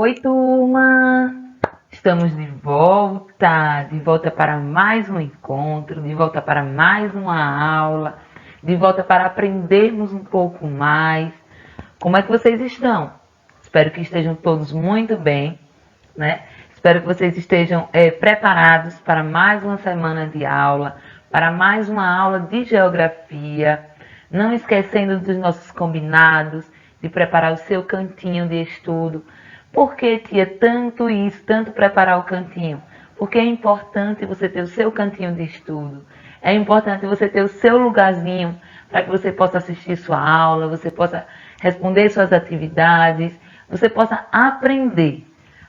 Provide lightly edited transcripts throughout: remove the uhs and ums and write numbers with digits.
Oi, turma! Estamos de volta para mais um encontro, de volta para mais uma aula, de volta para aprendermos um pouco mais. Como é que vocês estão? Espero que estejam todos muito bem, né? Espero que vocês estejam preparados para mais uma semana de aula, para mais uma aula de geografia. Não esquecendo dos nossos combinados, de preparar o seu cantinho de estudo. Por que, tia, tanto isso, tanto preparar o cantinho? Porque é importante você ter o seu cantinho de estudo. É importante você ter o seu lugarzinho para que você possa assistir sua aula, você possa responder suas atividades, você possa aprender.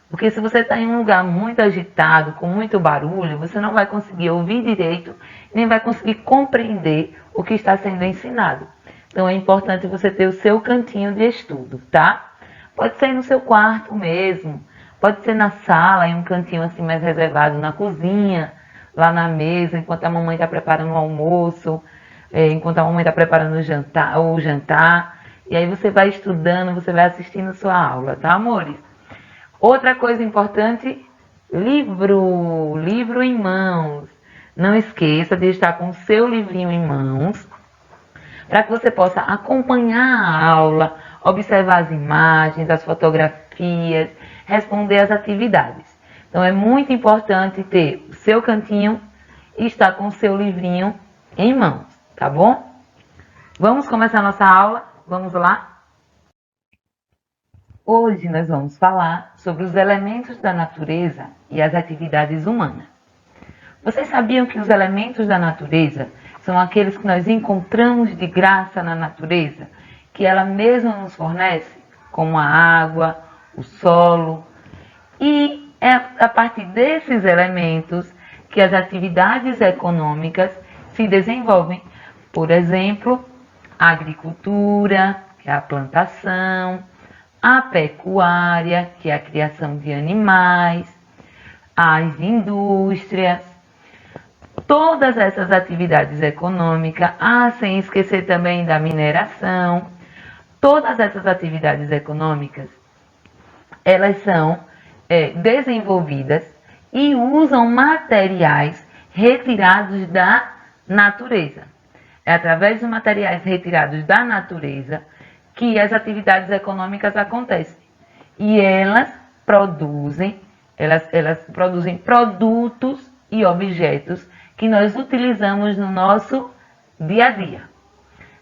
Porque se você está em um lugar muito agitado, com muito barulho, você não vai conseguir ouvir direito, nem vai conseguir compreender o que está sendo ensinado. Então é importante você ter o seu cantinho de estudo, tá? Pode ser no seu quarto mesmo, pode ser na sala, em um cantinho assim mais reservado, na cozinha, lá na mesa, enquanto a mamãe está preparando o almoço, enquanto a mamãe está preparando o jantar. E aí você vai estudando, você vai assistindo sua aula, tá, amores? Outra coisa importante, livro em mãos. Não esqueça de estar com o seu livrinho em mãos, para que você possa acompanhar a aula, observar as imagens, as fotografias, responder as atividades. Então é muito importante ter o seu cantinho e estar com o seu livrinho em mãos, tá bom? Vamos começar nossa aula? Vamos lá? Hoje nós vamos falar sobre os elementos da natureza e as atividades humanas. Vocês sabiam que os elementos da natureza são aqueles que nós encontramos de graça na natureza, que ela mesma nos fornece, como a água, o solo, e é a partir desses elementos que as atividades econômicas se desenvolvem. Por exemplo, a agricultura, que é a plantação, a pecuária, que é a criação de animais, as indústrias, todas essas atividades econômicas, sem esquecer também da mineração, todas essas atividades econômicas, elas são desenvolvidas e usam materiais retirados da natureza. É através dos materiais retirados da natureza que as atividades econômicas acontecem. E elas produzem produtos e objetos que nós utilizamos no nosso dia a dia.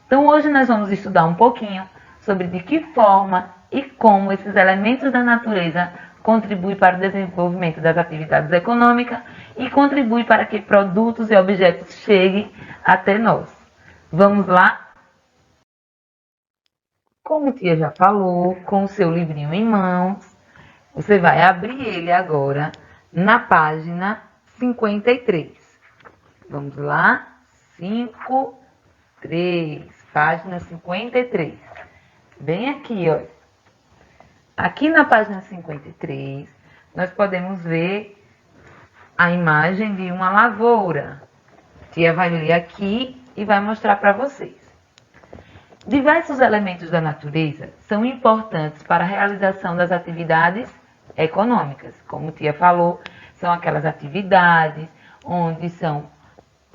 Então hoje nós vamos estudar um pouquinho sobre de que forma e como esses elementos da natureza contribuem para o desenvolvimento das atividades econômicas e contribuem para que produtos e objetos cheguem até nós. Vamos lá? Como a tia já falou, com o seu livrinho em mãos, você vai abrir ele agora na página 53. Vamos lá? 53, página 53. Bem aqui, ó. Aqui na página 53, nós podemos ver a imagem de uma lavoura. A tia vai ler aqui e vai mostrar para vocês. Diversos elementos da natureza são importantes para a realização das atividades econômicas. Como a tia falou, são aquelas atividades onde são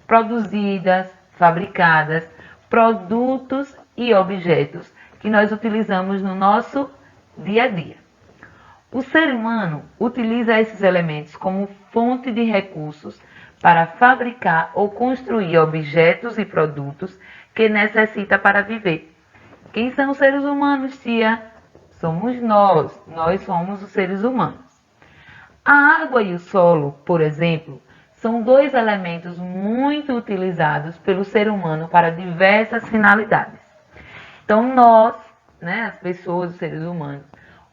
produzidas, fabricadas, produtos e objetos que nós utilizamos no nosso dia a dia. O ser humano utiliza esses elementos como fonte de recursos para fabricar ou construir objetos e produtos que necessita para viver. Quem são os seres humanos, tia? Somos nós. Nós somos os seres humanos. A água e o solo, por exemplo, são dois elementos muito utilizados pelo ser humano para diversas finalidades. Então nós, as pessoas, os seres humanos,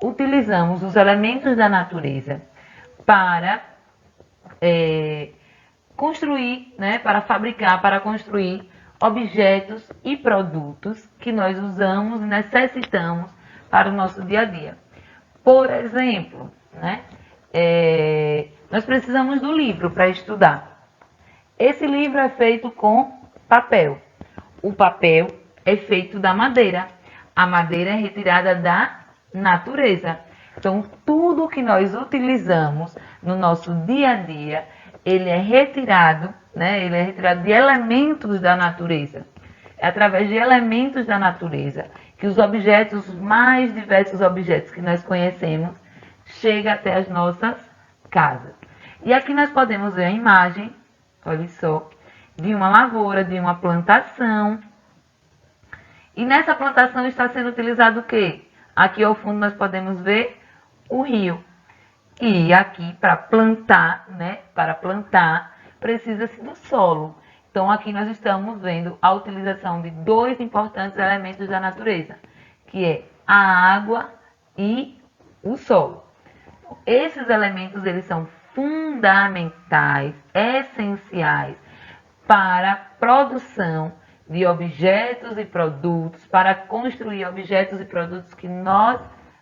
utilizamos os elementos da natureza para construir, para fabricar, para construir objetos e produtos que nós usamos e necessitamos para o nosso dia a dia. Por exemplo, nós precisamos do livro para estudar. Esse livro é feito com papel. O papel é feito da madeira. A madeira é retirada da natureza. Então, tudo que nós utilizamos no nosso dia a dia, ele é retirado, né? Ele é retirado de elementos da natureza. É através de elementos da natureza que os objetos, os mais diversos objetos que nós conhecemos, chegam até as nossas casas. E aqui nós podemos ver a imagem, olha só, de uma lavoura, de uma plantação. E nessa plantação está sendo utilizado o quê? Aqui ao fundo nós podemos ver o rio. E aqui para plantar, né? Para plantar, precisa-se do solo. Então aqui nós estamos vendo a utilização de dois importantes elementos da natureza, que é a água e o solo. Esses elementos eles são fundamentais, essenciais para a produção de objetos e produtos, para construir objetos e produtos que nós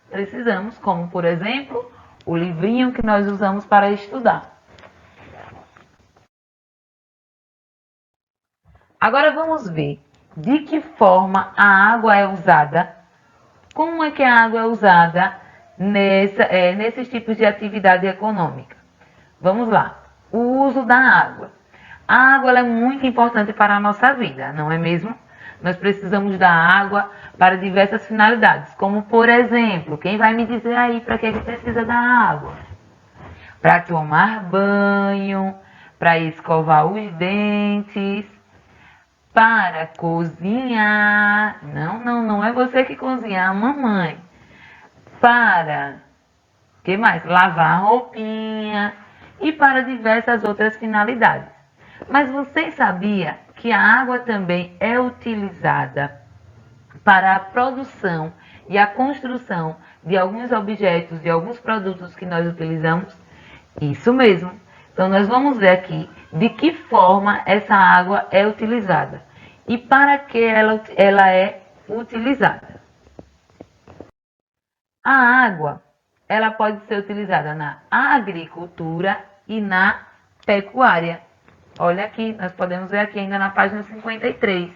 precisamos, como por exemplo, o livrinho que nós usamos para estudar. Agora vamos ver de que forma a água é usada, como é que a água é usada nesses tipos de atividade econômica. Vamos lá, o uso da água. A água ela é muito importante para a nossa vida, não é mesmo? Nós precisamos da água para diversas finalidades, como por exemplo, quem vai me dizer aí para que precisa da água? Para tomar banho, para escovar os dentes, para cozinhar. Não é você que cozinha, é a mamãe. Para, que mais? Lavar a roupinha e para diversas outras finalidades. Mas você sabia que a água também é utilizada para a produção e a construção de alguns objetos, de alguns produtos que nós utilizamos? Isso mesmo. Então, nós vamos ver aqui de que forma essa água é utilizada e para que ela é utilizada. A água, ela pode ser utilizada na agricultura e na pecuária. Olha aqui, nós podemos ver aqui ainda na página 53.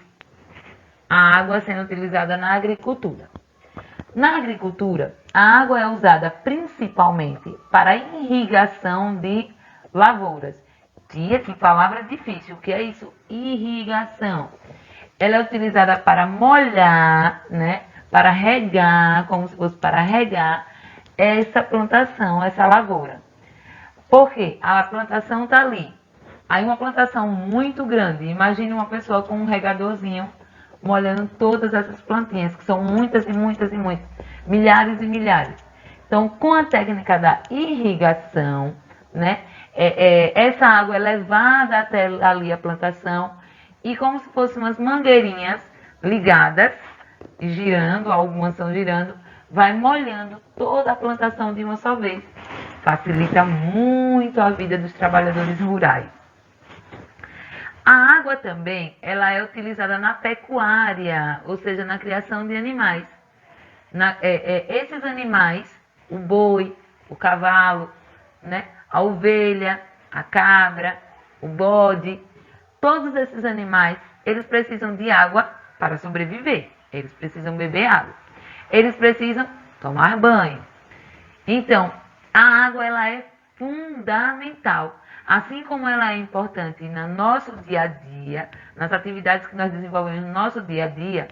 A água sendo utilizada na agricultura. Na agricultura, a água é usada principalmente para a irrigação de lavouras. Tia, que palavra difícil, o que é isso? Irrigação. Ela é utilizada para molhar, né? Para regar, como se fosse para regar essa plantação, essa lavoura. Por quê? A plantação está ali. Aí uma plantação muito grande, imagine uma pessoa com um regadorzinho molhando todas essas plantinhas, que são muitas e muitas e muitas, milhares e milhares. Então, com a técnica da irrigação, né, essa água é levada até ali a plantação e como se fossem umas mangueirinhas ligadas, girando, algumas estão girando, vai molhando toda a plantação de uma só vez. Facilita muito a vida dos trabalhadores rurais. A água também, ela é utilizada na pecuária, ou seja, na criação de animais. Esses animais, o boi, o cavalo, né, a ovelha, a cabra, o bode, todos esses animais, eles precisam de água para sobreviver. Eles precisam beber água. Eles precisam tomar banho. Então, a água ela é fundamental. Assim como ela é importante no nosso dia a dia, nas atividades que nós desenvolvemos no nosso dia a dia,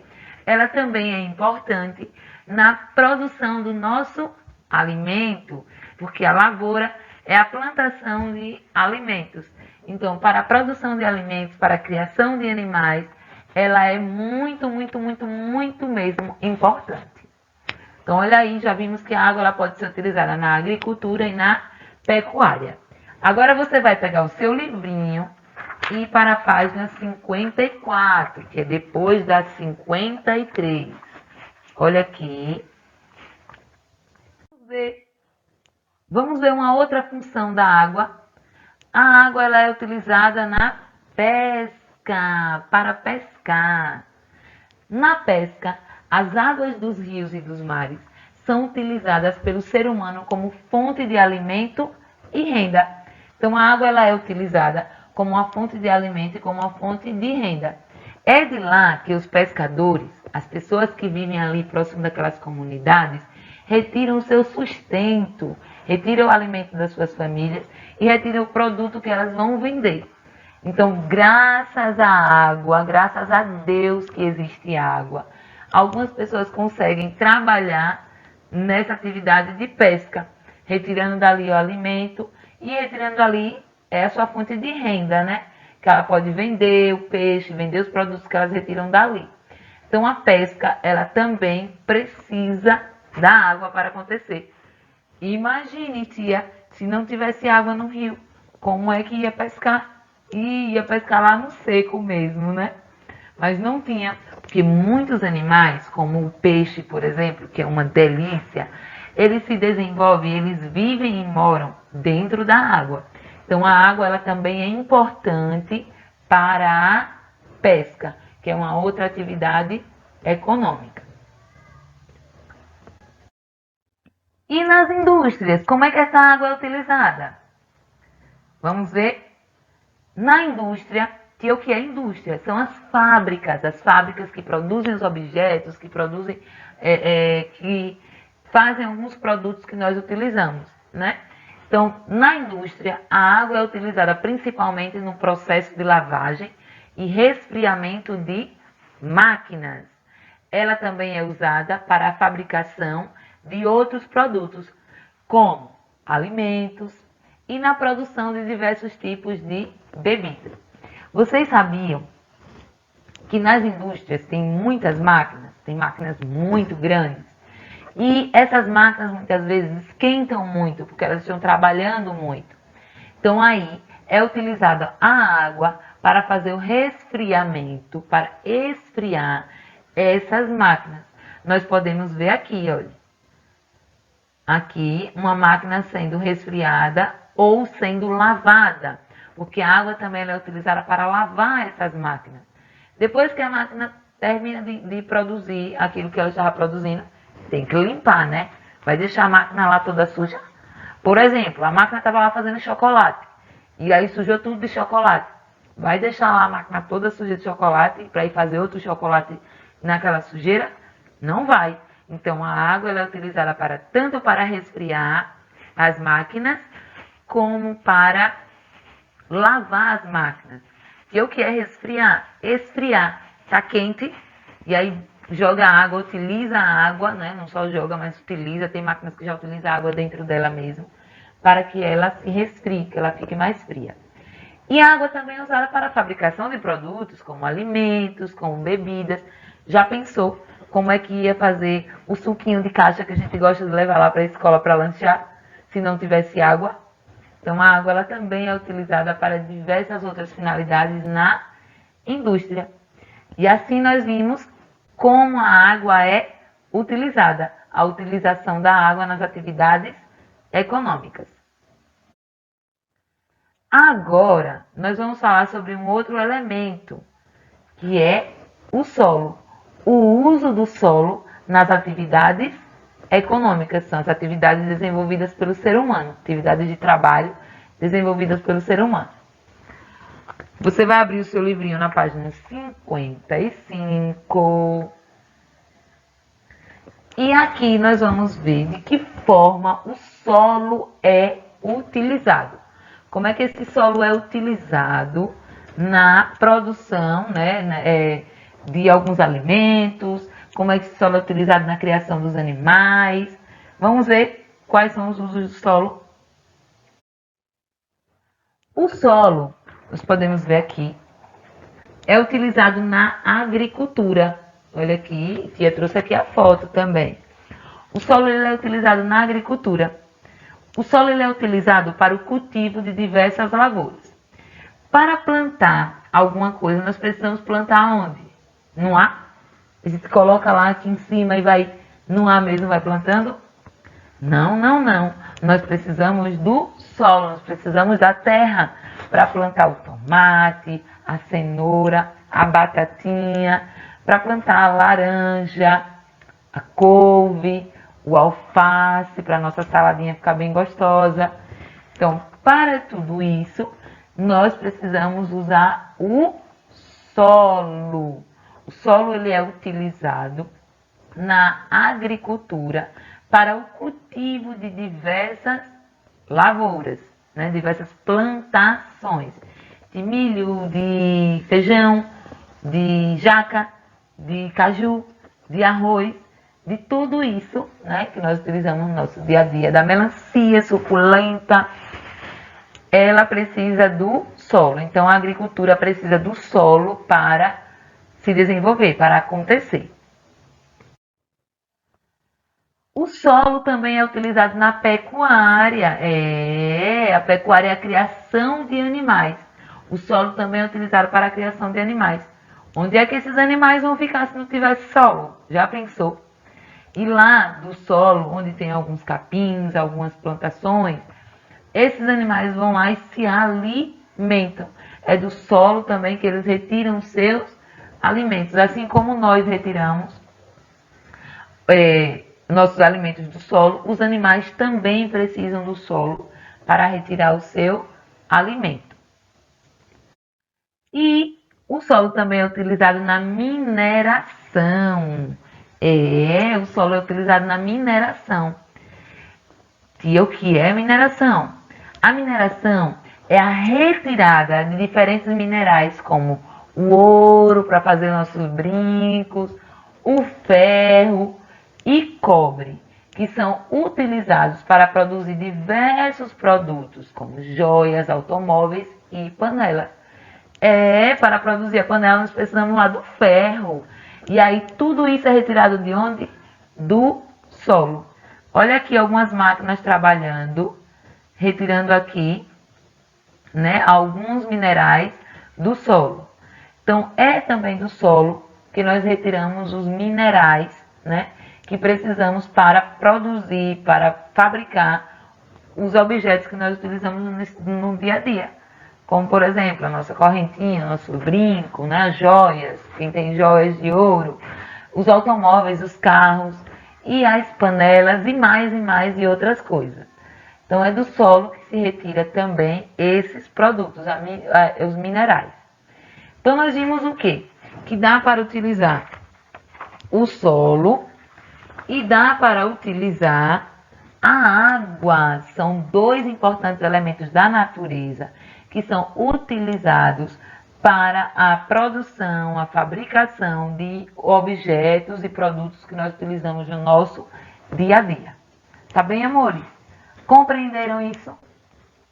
ela também é importante na produção do nosso alimento, porque a lavoura é a plantação de alimentos. Então, para a produção de alimentos, para a criação de animais, ela é muito, muito, muito, muito mesmo importante. Então, olha aí, já vimos que a água ela pode ser utilizada na agricultura e na pecuária. Agora você vai pegar o seu livrinho e ir para a página 54, que é depois da 53. Olha aqui. Vamos ver uma outra função da água. A água ela é utilizada na pesca, para pescar. Na pesca, as águas dos rios e dos mares são utilizadas pelo ser humano como fonte de alimento e renda. Então, a água ela é utilizada como uma fonte de alimento e como uma fonte de renda. É de lá que os pescadores, as pessoas que vivem ali próximo daquelas comunidades, retiram o seu sustento, retiram o alimento das suas famílias e retiram o produto que elas vão vender. Então, graças à água, graças a Deus que existe água, algumas pessoas conseguem trabalhar nessa atividade de pesca, retirando dali o alimento e retirando dali a sua fonte de renda, né? Que ela pode vender o peixe, vender os produtos que elas retiram dali. Então, a pesca, ela também precisa da água para acontecer. Imagine, tia, se não tivesse água no rio, como é que ia pescar? E ia pescar lá no seco mesmo, né? Mas não tinha, porque muitos animais, como o peixe, por exemplo, que é uma delícia, eles se desenvolvem, eles vivem e moram dentro da água. Então a água ela também é importante para a pesca, que é uma outra atividade econômica. E nas indústrias, como é que essa água é utilizada? Vamos ver. Na indústria, que o que é indústria? São as fábricas que produzem os objetos, que produzem, que fazem alguns produtos que nós utilizamos, né? Então, na indústria, a água é utilizada principalmente no processo de lavagem e resfriamento de máquinas. Ela também é usada para a fabricação de outros produtos, como alimentos e na produção de diversos tipos de bebidas. Vocês sabiam que nas indústrias tem muitas máquinas, tem máquinas muito grandes, e essas máquinas muitas vezes esquentam muito, porque elas estão trabalhando muito. Então aí é utilizada a água para fazer o resfriamento, para esfriar essas máquinas. Nós podemos ver aqui, olha. Aqui uma máquina sendo resfriada ou sendo lavada, porque a água também é utilizada para lavar essas máquinas. Depois que a máquina termina de produzir aquilo que ela estava produzindo, tem que limpar, né? Vai deixar a máquina lá toda suja. Por exemplo, a máquina estava lá fazendo chocolate, e aí sujou tudo de chocolate. Vai deixar lá a máquina toda suja de chocolate para ir fazer outro chocolate naquela sujeira? Não vai. Então, a água ela é utilizada tanto para resfriar as máquinas, como para lavar as máquinas. E o que é resfriar? Esfriar. Está quente, e aí joga água, utiliza a água, né? Não só joga, mas utiliza. Tem máquinas que já utilizam a água dentro dela mesmo, para que ela se resfrie, que ela fique mais fria. E a água também é usada para a fabricação de produtos, como alimentos, como bebidas. Já pensou como é que ia fazer o suquinho de caixa que a gente gosta de levar lá para a escola para lanchar, se não tivesse água? Então a água ela também é utilizada para diversas outras finalidades na indústria. E assim nós vimos como a água é utilizada, a utilização da água nas atividades econômicas. Agora, nós vamos falar sobre um outro elemento, que é o solo. O uso do solo nas atividades econômicas, são as atividades desenvolvidas pelo ser humano, atividades de trabalho desenvolvidas pelo ser humano. Você vai abrir o seu livrinho na página 55. E aqui nós vamos ver de que forma o solo é utilizado. Como é que esse solo é utilizado na produção, né, de alguns alimentos, como é que esse solo é utilizado na criação dos animais. Vamos ver quais são os usos do solo. O solo, nós podemos ver aqui, é utilizado na agricultura. Olha aqui, tia trouxe aqui a foto também. O solo ele é utilizado na agricultura. O solo ele é utilizado para o cultivo de diversas lavouras. Para plantar alguma coisa, nós precisamos plantar onde? No ar? A gente coloca lá aqui em cima e vai no ar mesmo, vai plantando? Não, não, não. Nós precisamos do solo, nós precisamos da terra para plantar o tomate, a cenoura, a batatinha, para plantar a laranja, a couve, o alface, para a nossa saladinha ficar bem gostosa. Então, para tudo isso, nós precisamos usar o solo. O solo ele é utilizado na agricultura para o cultivo de diversas lavouras, né? Diversas plantações de milho, de feijão, de jaca, de caju, de arroz, de tudo isso, né, que nós utilizamos no nosso dia a dia, da melancia suculenta, ela precisa do solo. Então, a agricultura precisa do solo para se desenvolver, para acontecer. O solo também é utilizado na pecuária. A pecuária é a criação de animais. O solo também é utilizado para a criação de animais. Onde é que esses animais vão ficar se não tivesse solo? Já pensou? E lá do solo, onde tem alguns capins, algumas plantações, esses animais vão lá e se alimentam. É do solo também que eles retiram os seus alimentos. Assim como nós retiramos nossos alimentos do solo, os animais também precisam do solo para retirar o seu alimento. E o solo também é utilizado na mineração. O solo é utilizado na mineração. E o que é mineração? A mineração é a retirada de diferentes minerais, como o ouro para fazer nossos brincos, o ferro e cobre, que são utilizados para produzir diversos produtos, como joias, automóveis e panelas. Para produzir a panela nós precisamos lá do ferro. E aí tudo isso é retirado de onde? Do solo. Olha aqui algumas máquinas trabalhando, retirando aqui, né, alguns minerais do solo. Então, é também do solo que nós retiramos os minerais, né, que precisamos para produzir, para fabricar os objetos que nós utilizamos no dia a dia. Como, por exemplo, a nossa correntinha, nosso brinco, né, as joias, quem tem joias de ouro, os automóveis, os carros, e as panelas e outras coisas. Então, é do solo que se retira também esses produtos, os minerais. Então, nós vimos o quê? Que dá para utilizar o solo e dá para utilizar a água. São dois importantes elementos da natureza que são utilizados para a produção, a fabricação de objetos e produtos que nós utilizamos no nosso dia a dia. Tá bem, amores? Compreenderam isso?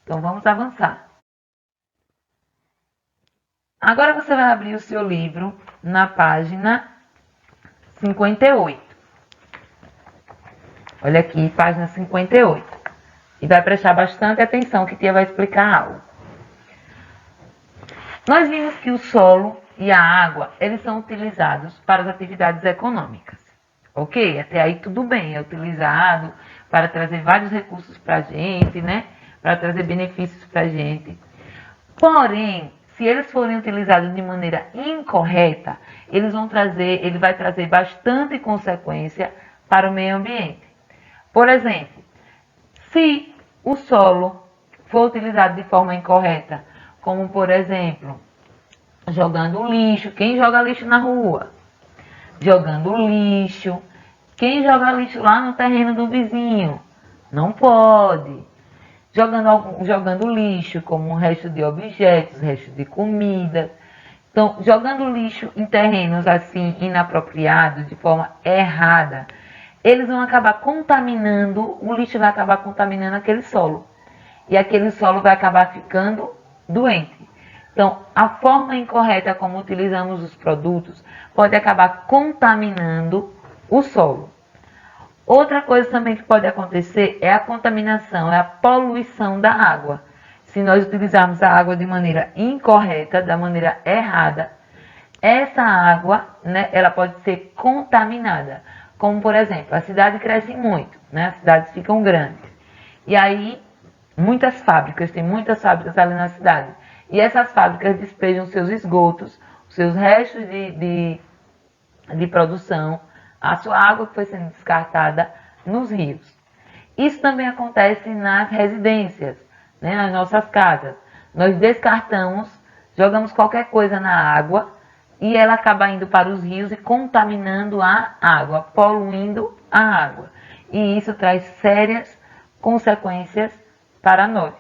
Então vamos avançar. Agora você vai abrir o seu livro na página 58. Olha aqui, página 58. E vai prestar bastante atenção que a tia vai explicar algo. Nós vimos que o solo e a água, eles são utilizados para as atividades econômicas. Ok? Até aí tudo bem, é utilizado para trazer vários recursos para a gente, né? Para trazer benefícios para a gente. Porém, se eles forem utilizados de maneira incorreta, ele vai trazer bastante consequência para o meio ambiente. Por exemplo, se o solo for utilizado de forma incorreta, como por exemplo, jogando lixo, quem joga lixo na rua? Jogando lixo, quem joga lixo lá no terreno do vizinho? Não pode. Jogando lixo, como um resto de objetos, resto de comida. Então, jogando lixo em terrenos assim inapropriados, de forma errada, eles vão acabar contaminando, o lixo vai acabar contaminando aquele solo. E aquele solo vai acabar ficando doente. Então, a forma incorreta como utilizamos os produtos pode acabar contaminando o solo. Outra coisa também que pode acontecer é a contaminação, é a poluição da água. Se nós utilizarmos a água de maneira incorreta, da maneira errada, essa água, né, ela pode ser contaminada. Como, por exemplo, a cidade cresce muito, né, as cidades ficam grandes. E aí, tem muitas fábricas ali na cidade. E essas fábricas despejam seus esgotos, seus restos de produção, a sua água que foi sendo descartada nos rios. Isso também acontece nas residências, né, nas nossas casas. Nós descartamos, jogamos qualquer coisa na água e ela acaba indo para os rios e contaminando a água, poluindo a água. E isso traz sérias consequências para nós.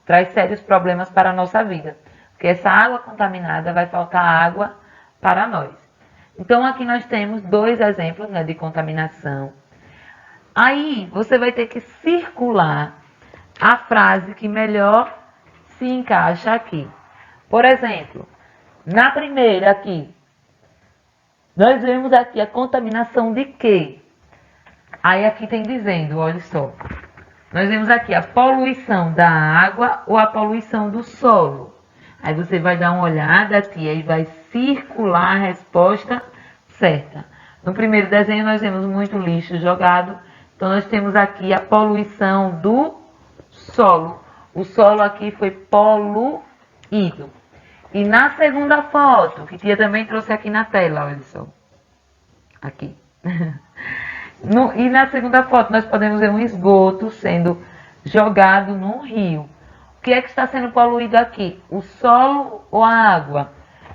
Traz sérios problemas para a nossa vida. Porque essa água contaminada vai faltar água para nós. Então aqui nós temos dois exemplos, né, de contaminação. Aí você vai ter que circular a frase que melhor se encaixa aqui. Por exemplo, na primeira aqui, nós vemos aqui a contaminação de quê? Aí aqui tem dizendo, olha só. Nós vemos aqui a poluição da água ou a poluição do solo. Aí você vai dar uma olhada aqui e vai circular a resposta certa. No primeiro desenho nós vemos muito lixo jogado. Então nós temos aqui a poluição do solo. O solo aqui foi poluído. E na segunda foto, que Tia também trouxe aqui na tela, olha só. Aqui. E na segunda foto nós podemos ver um esgoto sendo jogado num rio. O que é que está sendo poluído aqui? O solo ou a água?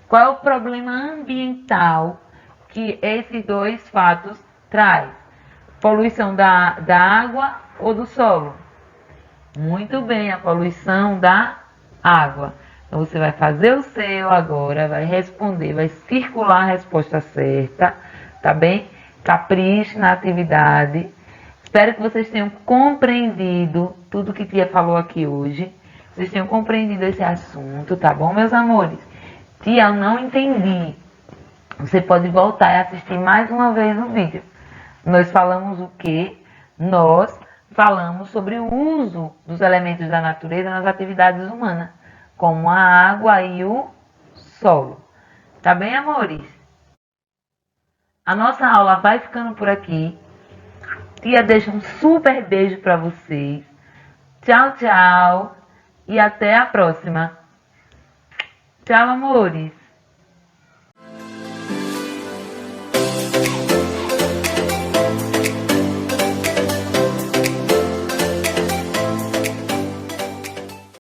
Qual é o problema ambiental que esses dois fatos traz? Poluição da água ou do solo? Muito bem, a poluição da água. Então você vai fazer o seu agora, vai responder, vai circular a resposta certa, tá bem? Capriche na atividade. Espero que vocês tenham compreendido tudo que Tia falou aqui hoje. Vocês tenham compreendido esse assunto, tá bom, meus amores? Tia, eu não entendi. Você pode voltar e assistir mais uma vez o vídeo. Nós falamos o quê? Nós falamos sobre o uso dos elementos da natureza nas atividades humanas, como a água e o solo. Tá bem, amores? A nossa aula vai ficando por aqui. Tia deixa um super beijo para vocês. Tchau, tchau. E até a próxima. Tchau, amores.